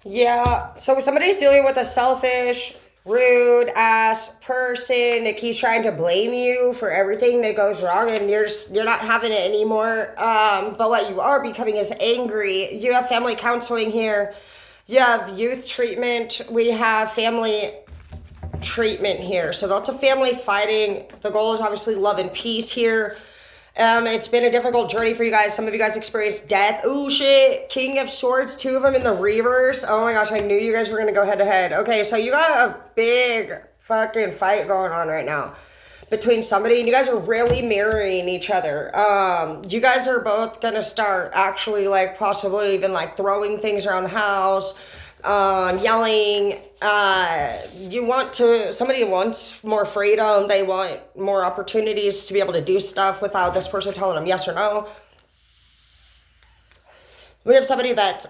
Yeah, so somebody's dealing with a selfish, rude ass person that keeps trying to blame you for everything that goes wrong, and you're not having it anymore. But what you are becoming is angry. You have family counseling here. You have youth treatment. We have family treatment here. So lots of family fighting. The goal is obviously love and peace here. It's been a difficult journey for you guys. Some of you guys experienced death. Oh shit. King of Swords, two of them in the reverse. Oh my gosh, I knew you guys were gonna go head to head. Okay, so you got a big fucking fight going on right now between somebody, and you guys are really mirroring each other. You guys are both gonna start actually like possibly even like throwing things around the house, yelling. Somebody wants more freedom. They want more opportunities to be able to do stuff without this person telling them yes or no. We have somebody that's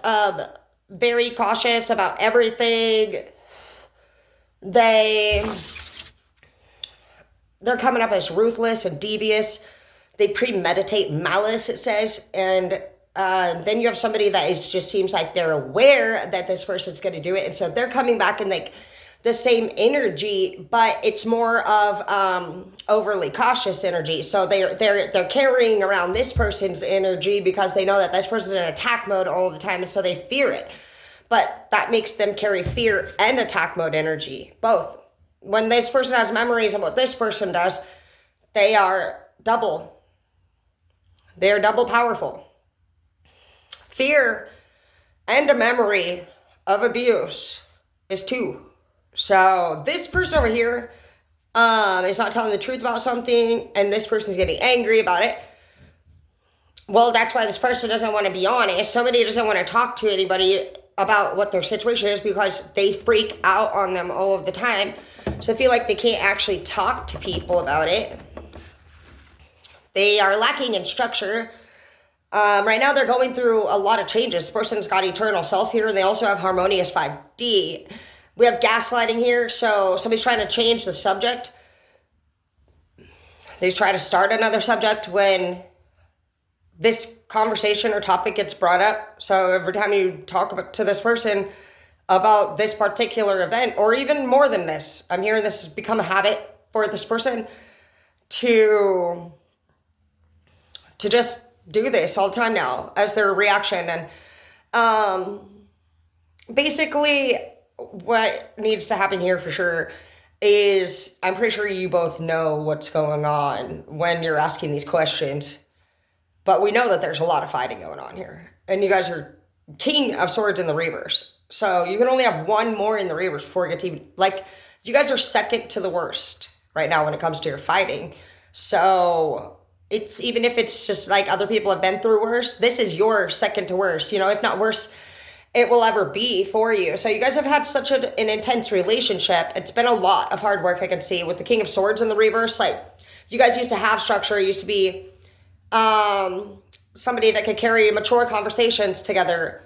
very cautious about everything. They they're coming up as ruthless and devious. They premeditate malice, it says. And then you have somebody that just seems like they're aware that this person's going to do it. And so they're coming back in like the same energy, but it's more of overly cautious energy. So they're carrying around this person's energy because they know that this person's in attack mode all the time. And so they fear it. But that makes them carry fear and attack mode energy, both. When this person has memories of what this person does, they are double. They're double powerful. Fear and a memory of abuse is two. So this person over here is not telling the truth about something, and this person's getting angry about it. Well, that's why this person doesn't want to be honest. Somebody doesn't want to talk to anybody about what their situation is because they freak out on them all of the time. So I feel like they can't actually talk to people about it. They are lacking in structure. Right now they're going through a lot of changes. This person's got eternal self here, and they also have harmonious 5D. We have gaslighting here, so somebody's trying to change the subject. They try to start another subject when this conversation or topic gets brought up. So every time you talk to this person about this particular event, or even more than this, I'm hearing this has become a habit for this person to just do this all the time now as their reaction. And basically what needs to happen here for sure is, I'm pretty sure you both know what's going on when you're asking these questions, but we know that there's a lot of fighting going on here, and you guys are King of Swords in the reverse. So you can only have one more in the reverse before it gets even, like, you guys are second to the worst right now when it comes to your fighting. So it's, even if it's just like other people have been through worse, this is your second to worst, if not worse it will ever be for you. So you guys have had such an intense relationship. It's been a lot of hard work, I can see, with the King of Swords in the reverse. Like, you guys used to have structure, used to be somebody that could carry mature conversations together.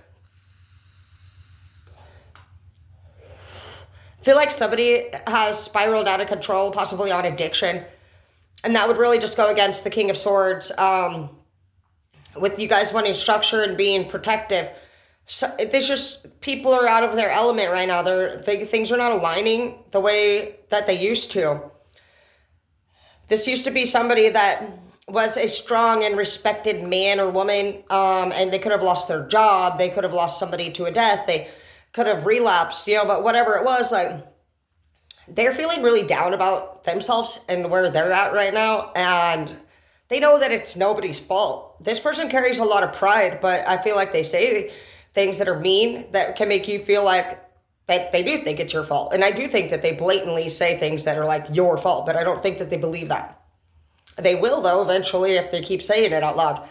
I feel like somebody has spiraled out of control, possibly on addiction. And that would really just go against the King of Swords, with you guys wanting structure and being protective. So there's just, people are out of their element right now. Things are not aligning the way that they used to. This used to be somebody that was a strong and respected man or woman, and they could have lost their job. They could have lost somebody to a death. They could have relapsed, but whatever it was, like, they're feeling really down about themselves and where they're at right now, and they know that it's nobody's fault. This person carries a lot of pride, but I feel like they say things that are mean that can make you feel like that they do think it's your fault. And I do think that they blatantly say things that are like your fault, but I don't think that they believe that. They will, though, eventually, if they keep saying it out loud.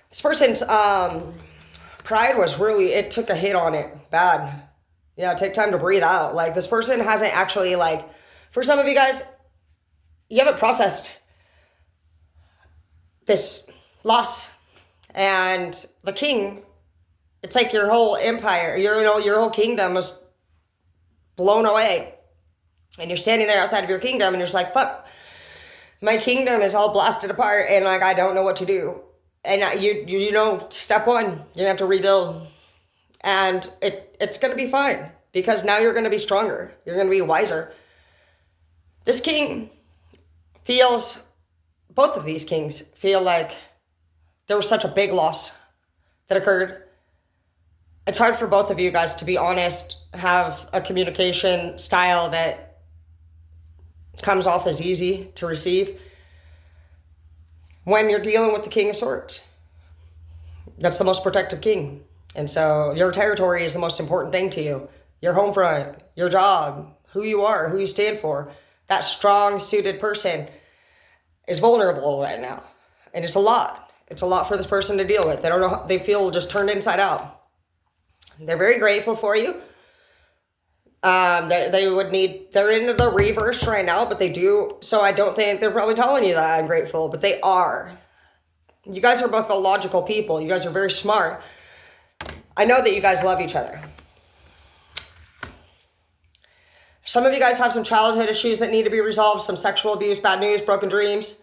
This person's pride was really, it took a hit on it bad. Yeah, take time to breathe out. Like, this person hasn't actually, like, for some of you guys, you haven't processed this loss. And the king, it's like your whole empire, your whole kingdom was blown away. And you're standing there outside of your kingdom, and you're just like, fuck, my kingdom is all blasted apart, and like, I don't know what to do. And step one, you're gonna have to rebuild. And it's going to be fine because now you're going to be stronger. You're going to be wiser. This king feels, both of these kings feel like there was such a big loss that occurred. It's hard for both of you guys to be honest, have a communication style that comes off as easy to receive when you're dealing with the King of Swords. That's the most protective king. And so your territory is the most important thing to you. Your home front, your job, who you are, who you stand for. That strong, suited person is vulnerable right now. And it's a lot. It's a lot for this person to deal with. They don't know, they feel just turned inside out. They're very grateful for you. They would need, they're in the reverse right now, but they do. So I don't think they're probably telling you that I'm grateful, but they are. You guys are both logical people. You guys are very smart. I know that you guys love each other. Some of you guys have some childhood issues that need to be resolved, some sexual abuse, bad news, broken dreams.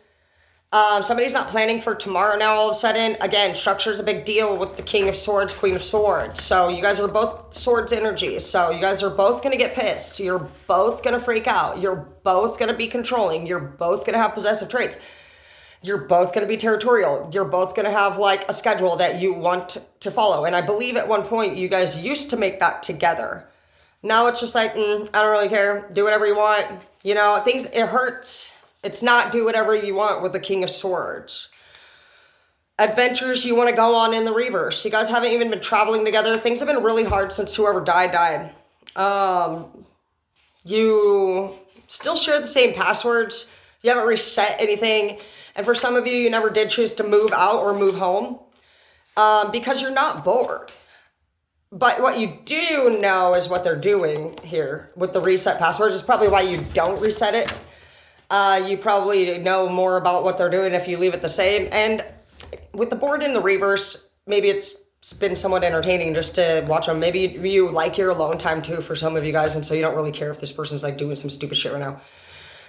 Somebody's not planning for tomorrow now all of a sudden. Again, structure is a big deal with the King of Swords, Queen of Swords. So you guys are both swords energies. So you guys are both going to get pissed. You're both going to freak out. You're both going to be controlling. You're both going to have possessive traits. You're both going to be territorial. You're both going to have like a schedule that you want to follow. And I believe at one point you guys used to make that together. Now it's just like, I don't really care. Do whatever you want. You know, things, it hurts. It's not do whatever you want with the King of Swords. Adventures you want to go on in the reverse. You guys haven't even been traveling together. Things have been really hard since whoever died. You still share the same passwords. You haven't reset anything. And for some of you, you never did choose to move out or move home because you're not bored. But what you do know is what they're doing here with the reset passwords. It's probably why you don't reset it. You probably know more about what they're doing if you leave it the same. And with the board in the reverse, maybe it's been somewhat entertaining just to watch them. Maybe you like your alone time too for some of you guys, and so you don't really care if this person's like doing some stupid shit right now.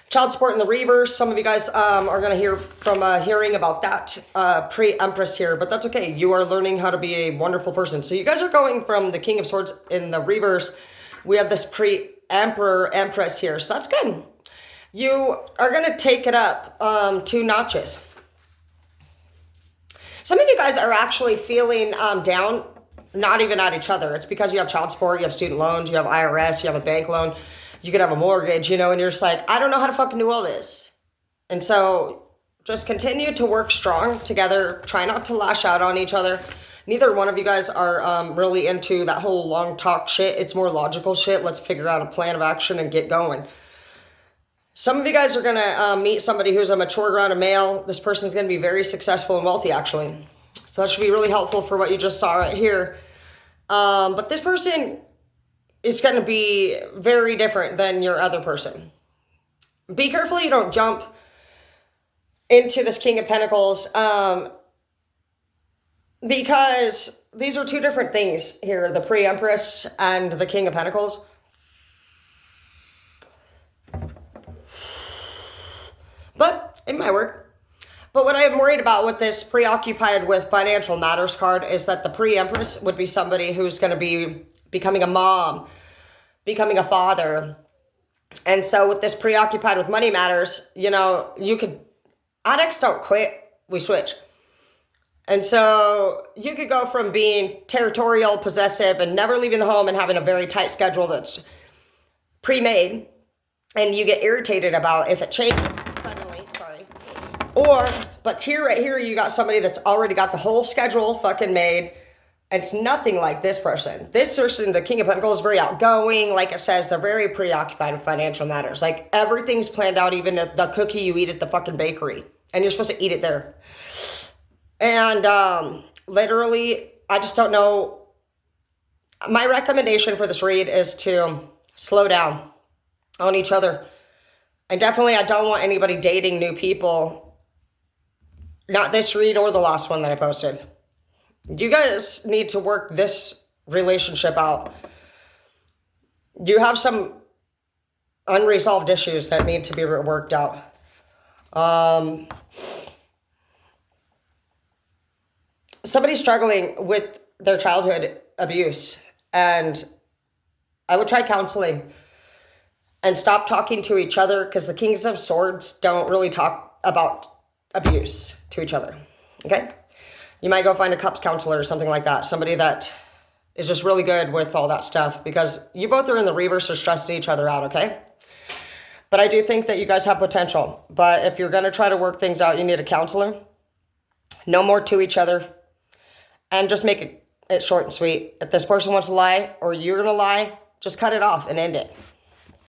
Child support in the reverse. Some of you guys are going to hear from hearing about that pre-Empress here, but that's okay. You are learning how to be a wonderful person. So you guys are going from the King of Swords in the reverse. We have this pre-Emperor Empress here, so that's good. You are going to take it up 2 notches. Some of you guys are actually feeling down, not even at each other. It's because you have child support, you have student loans, you have IRS, you have a bank loan. You could have a mortgage, you know, and you're just like, I don't know how to fucking do all this. And so just continue to work strong together. Try not to lash out on each other. Neither one of you guys are really into that whole long talk shit. It's more logical shit. Let's figure out a plan of action and get going. Some of you guys are going to meet somebody who's a mature grounded male. This person's going to be very successful and wealthy, actually. So that should be really helpful for what you just saw right here. But this person is going to be very different than your other person. Be careful you don't jump into this King of Pentacles because these are 2 different things here, the pre-Empress and the King of Pentacles. But it might work. But what I'm worried about with this preoccupied with financial matters card is that the pre-Empress would be somebody who's going to be becoming a mom, becoming a father. And so with this preoccupied with money matters, you know, you could, addicts don't quit, we switch. And so you could go from being territorial, possessive, and never leaving the home and having a very tight schedule that's pre-made, and you get irritated about if it changes suddenly, but here, right here, you got somebody that's already got the whole schedule fucking made. It's nothing like this person. This person, the King of Pentacles, is very outgoing. Like it says, they're very preoccupied with financial matters. Like everything's planned out, even the cookie you eat at the fucking bakery. And you're supposed to eat it there. And literally, I just don't know. My recommendation for this read is to slow down on each other. And definitely, I don't want anybody dating new people. Not this read or the last one that I posted. You guys need to work this relationship out. You have some unresolved issues that need to be worked out. Somebody's struggling with their childhood abuse. And I would try counseling and stop talking to each other, because the Kings of Swords don't really talk about abuse to each other. Okay? You might go find a cups counselor or something like that. Somebody that is just really good with all that stuff, because you both are in the reverse or stressing each other out, okay? But I do think that you guys have potential. But if you're going to try to work things out, you need a counselor. No more to each other. And just make it short and sweet. If this person wants to lie or you're going to lie, just cut it off and end it.